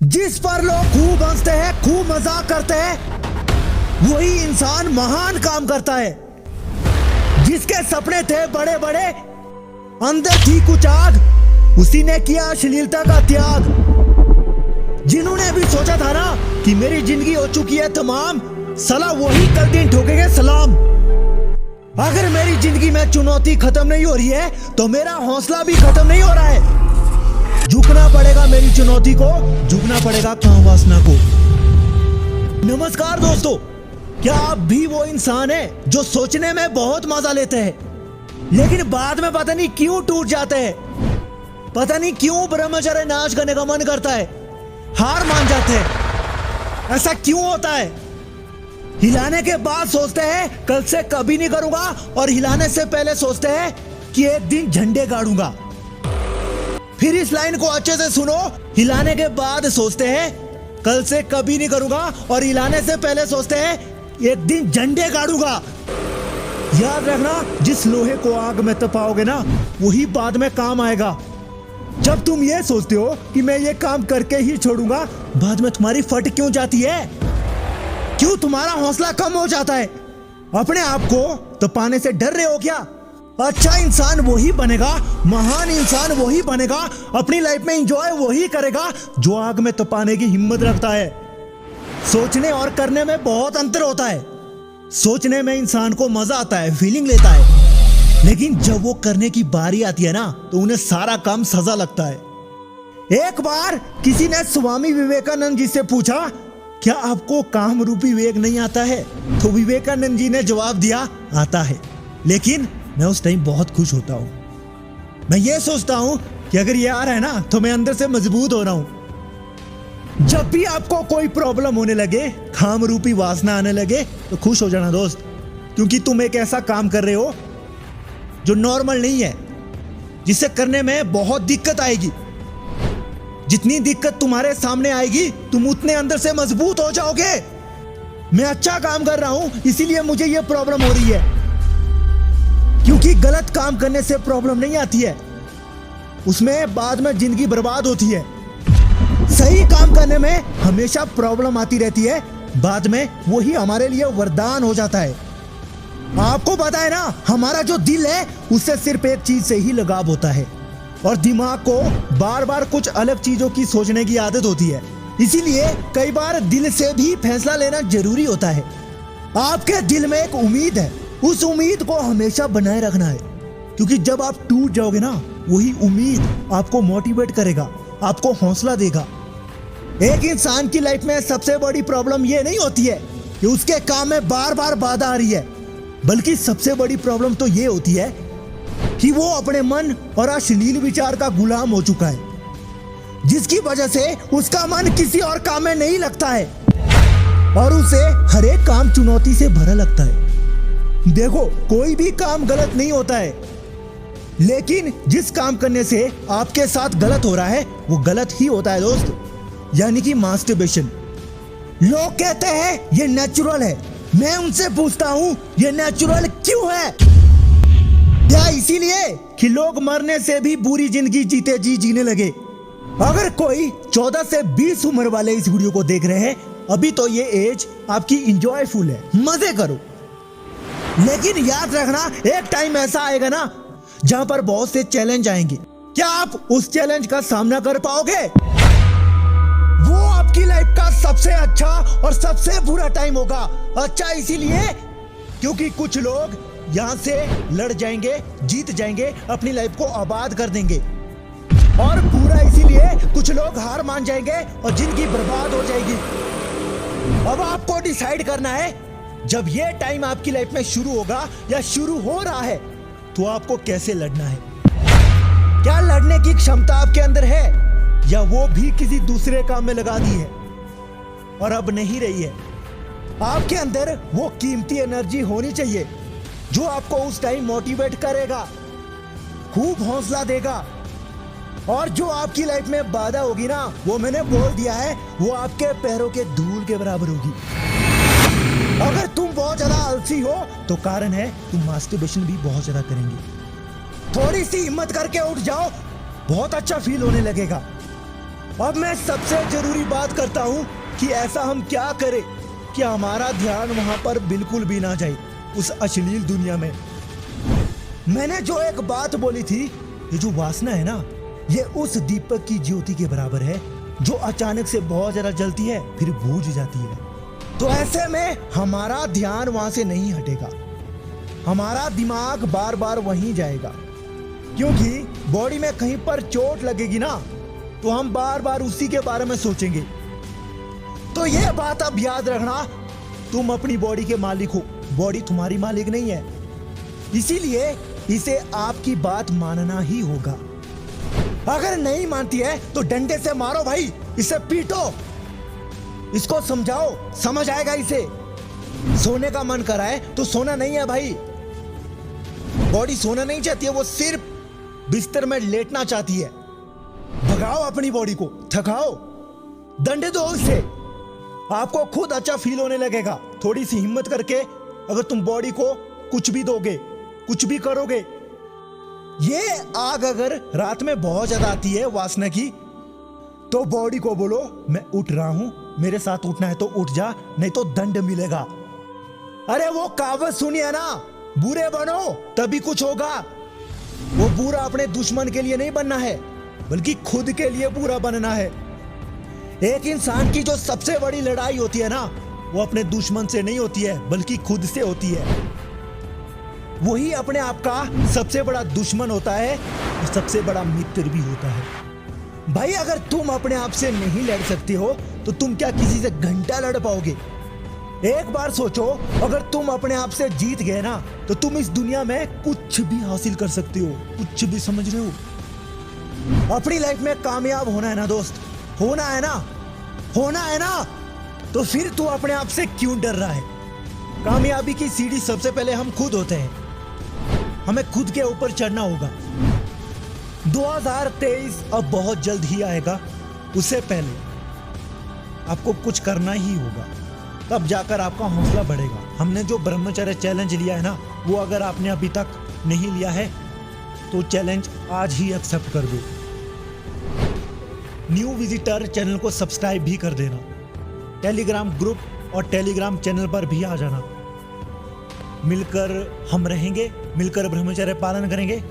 जिस पर लोग खूब हंसते हैं, खूब मजाक करते हैं, वही इंसान महान काम करता है। जिसके सपने थे बड़े बड़े, अंदर थी कुछ आग, उसी ने किया अश्लीलता का त्याग। जिन्होंने भी सोचा था ना कि मेरी जिंदगी हो चुकी है तमाम, सला वही कल दिन ठोकेंगे सलाम। अगर मेरी जिंदगी में चुनौती खत्म नहीं हो रही है तो मेरा हौसला भी खत्म नहीं हो रहा है। झुकना पड़ेगा मेरी चुनौती को, झुकना पड़ेगा काम वासना को। नमस्कार दोस्तों, क्या आप भी वो इंसान है जो सोचने में बहुत मजा लेते हैं, लेकिन बाद में पता नहीं क्यों टूट जाते हैं, पता नहीं क्यों ब्रह्मचर्य नाश करने का मन करता है, हार मान जाते हैं। ऐसा क्यों होता है? हिलाने के बाद सोचते हैं कल से कभी नहीं करूंगा, और हिलाने से पहले सोचते हैं कि एक दिन झंडे गाड़ूंगा। फिर इस लाइन को अच्छे से सुनो, हिलाने के बाद सोचते हैं कल से कभी नहीं करूंगा, और हिलाने से पहले सोचते हैं एक दिन झंडे गाड़ूंगा। याद रखना, जिस लोहे को आग में तपाओगे ना, वही बाद में काम आएगा। जब तुम ये सोचते हो कि मैं ये काम करके ही छोड़ूंगा, बाद में तुम्हारी फट क्यों जाती है? क्यों तुम्हारा हौसला कम हो जाता है? अपने आप को तपाने से डर रहे हो क्या? अच्छा इंसान वही बनेगा, महान इंसान वही बनेगा, अपनी लाइफ में एंजॉय वही करेगा जो आग में तपाने की हिम्मत रखता है। सोचने और करने में बहुत अंतर होता है। सोचने में इंसान को मजा आता है, फीलिंग लेता है, लेकिन जब वो करने की बारी आती है ना, तो उन्हें सारा काम सजा लगता है। एक बार किसी ने स्वामी विवेकानंद जी से पूछा, क्या आपको काम रूपी विवेक नहीं आता है? तो विवेकानंद जी ने जवाब दिया, आता है, लेकिन मैं उस टाइम बहुत खुश होता हूं। मैं ये सोचता हूं कि अगर ये आ रहा है ना, तो मैं अंदर से मजबूत हो रहा हूं। जब भी आपको कोई प्रॉब्लम होने लगे, काम रूपी वासना आने लगे, तो खुश हो जाना दोस्त, क्योंकि तुम एक ऐसा काम कर रहे हो जो नॉर्मल नहीं है, जिसे करने में बहुत दिक्कत आएगी। जितनी दिक्कत तुम्हारे सामने आएगी, तुम उतने अंदर से मजबूत हो जाओगे। मैं अच्छा काम कर रहा हूं, इसीलिए मुझे ये प्रॉब्लम हो रही है, क्योंकि गलत काम करने से प्रॉब्लम नहीं आती है, उसमें बाद में जिंदगी बर्बाद होती है। सही काम करने में हमेशा प्रॉब्लम आती रहती है, बाद में वही हमारे लिए वरदान हो जाता है। आपको पता है ना, हमारा जो दिल है उससे सिर्फ एक चीज से ही लगाव होता है, और दिमाग को बार बार कुछ अलग चीजों की सोचने की आदत होती है। इसीलिए कई बार दिल से भी फैसला लेना जरूरी होता है। आपके दिल में एक उम्मीद है, उस उम्मीद को हमेशा बनाए रखना है, क्योंकि जब आप टूट जाओगे ना, वही उम्मीद आपको मोटिवेट करेगा, आपको हौसला देगा। एक इंसान की लाइफ में सबसे बड़ी प्रॉब्लम ये नहीं होती है कि उसके काम में बार बार बाधा आ रही है, बल्कि सबसे बड़ी प्रॉब्लम तो ये होती है कि वो अपने मन और अश्लील विचार का गुलाम हो चुका है, जिसकी वजह से उसका मन किसी और काम में नहीं लगता है, और उसे हर एक काम चुनौती से भरा लगता है। देखो, कोई भी काम गलत नहीं होता है, लेकिन जिस काम करने से आपके साथ गलत हो रहा है, वो गलत ही होता है दोस्त, यानी कि मास्टरबेशन। लोग कहते हैं ये नेचुरल है, मैं उनसे पूछता हूं ये नेचुरल क्यों है? क्या इसीलिए कि लोग मरने से भी बुरी जिंदगी जीते जी जीने लगे? अगर कोई 14 से 20 उम्र वाले इस वीडियो को देख रहे हैं, अभी तो ये एज आपकी इंजॉयफुल है, मजे करो। लेकिन याद रखना, एक टाइम ऐसा आएगा ना जहां पर बहुत से चैलेंज आएंगे। क्या आप उस चैलेंज का सामना कर पाओगे? वो आपकी लाइफ का सबसे अच्छा और सबसे बुरा टाइम होगा। अच्छा इसीलिए क्योंकि कुछ लोग यहां से लड़ जाएंगे, जीत जाएंगे, अपनी लाइफ को आबाद कर देंगे, और बुरा इसीलिए कुछ लोग हार मान जाएंगे और जिंदगी बर्बाद हो जाएगी। अब आपको डिसाइड करना है, जब ये टाइम आपकी लाइफ में शुरू होगा या शुरू हो रहा है, तो आपको कैसे लड़ना है। क्या लड़ने की क्षमता आपके अंदर है, या वो भी किसी दूसरे काम में लगा दी है और अब नहीं रही है? आपके अंदर वो कीमती एनर्जी होनी चाहिए जो आपको उस टाइम मोटिवेट करेगा, खूब हौसला देगा, और जो आपकी लाइफ में बाधा होगी ना, वो मैंने बोल दिया है, वो आपके पैरों के धूल के बराबर होगी। अगर तुम बहुत ज्यादा आलसी हो तो कारण है तुम मास्टरबेशन भी बहुत ज्यादा करेंगे। थोड़ी सी हिम्मत करके उठ जाओ, बहुत अच्छा फील होने लगेगा। अब मैं सबसे जरूरी बात करता हूँ कि ऐसा हम क्या करें कि हमारा ध्यान वहां पर बिल्कुल भी ना जाए, उस अश्लील दुनिया में। मैंने जो एक बात बोली थी, ये जो वासना है ना, ये उस दीपक की ज्योति के बराबर है जो अचानक से बहुत ज्यादा जलती है फिर बुझ जाती है। तो ऐसे में हमारा ध्यान वहां से नहीं हटेगा, हमारा दिमाग बार बार वहीं जाएगा, क्योंकि बॉडी में कहीं पर चोट लगेगी ना तो हम बार बार उसी के बारे में सोचेंगे। तो ये बात अब याद रखना, तुम अपनी बॉडी के मालिक हो, बॉडी तुम्हारी मालिक नहीं है। इसीलिए इसे आपकी बात मानना ही होगा। अगर नहीं मानती है तो डंडे से मारो भाई, इसे पीटो, इसको समझाओ, समझ आएगा इसे। सोने का मन करा है तो सोना नहीं है भाई, बॉडी सोना नहीं चाहती है, वो सिर्फ बिस्तर में लेटना चाहती है। भगाओ अपनी बॉडी को, थकाओ, डंडे दो उसे, आपको खुद अच्छा फील होने लगेगा। थोड़ी सी हिम्मत करके अगर तुम बॉडी को कुछ भी दोगे, कुछ भी करोगे। ये आग अगर रात में बहुत ज्यादा आती है वासना की, तो बॉडी को बोलो मैं उठ रहा हूं, मेरे साथ उठना है तो उठ जा, नहीं तो दंड मिलेगा। अरे वो कहावत सुनी है ना, बुरे बनो तभी कुछ होगा। वो बुरा अपने दुश्मन के लिए नहीं बनना है, बल्कि खुद के लिए बुरा बनना है। एक इंसान की जो सबसे बड़ी लड़ाई होती है ना, वो अपने दुश्मन से नहीं होती है बल्कि खुद से होती है। वही अपने आप का सबसे बड़ा दुश्मन होता है और सबसे बड़ा मित्र भी होता है। भाई अगर तुम अपने आप से नहीं लड़ सकते हो तो तुम क्या किसी से घंटा लड़ पाओगे? एक बार सोचो, अगर तुम अपने आप से जीत गए ना तो तुम इस दुनिया में कुछ भी हासिल कर सकते हो, कुछ भी, समझ रहे हो? अपनी लाइफ में कामयाब होना है ना दोस्त, होना है ना, होना है ना, तो फिर तू अपने आप से क्यों डर रहा है? कामयाबी की सीढ़ी सबसे पहले हम खुद होते हैं, हमें खुद के ऊपर चढ़ना होगा। 2023 अब बहुत जल्द ही आएगा, उससे पहले आपको कुछ करना ही होगा, तब जाकर आपका हौसला बढ़ेगा। हमने जो ब्रह्मचर्य चैलेंज लिया है ना, वो अगर आपने अभी तक नहीं लिया है तो चैलेंज आज ही एक्सेप्ट कर दो। न्यू विजिटर चैनल को सब्सक्राइब भी कर देना, टेलीग्राम ग्रुप और टेलीग्राम चैनल पर भी आ जाना। मिलकर हम रहेंगे, मिलकर ब्रह्मचर्य पालन करेंगे।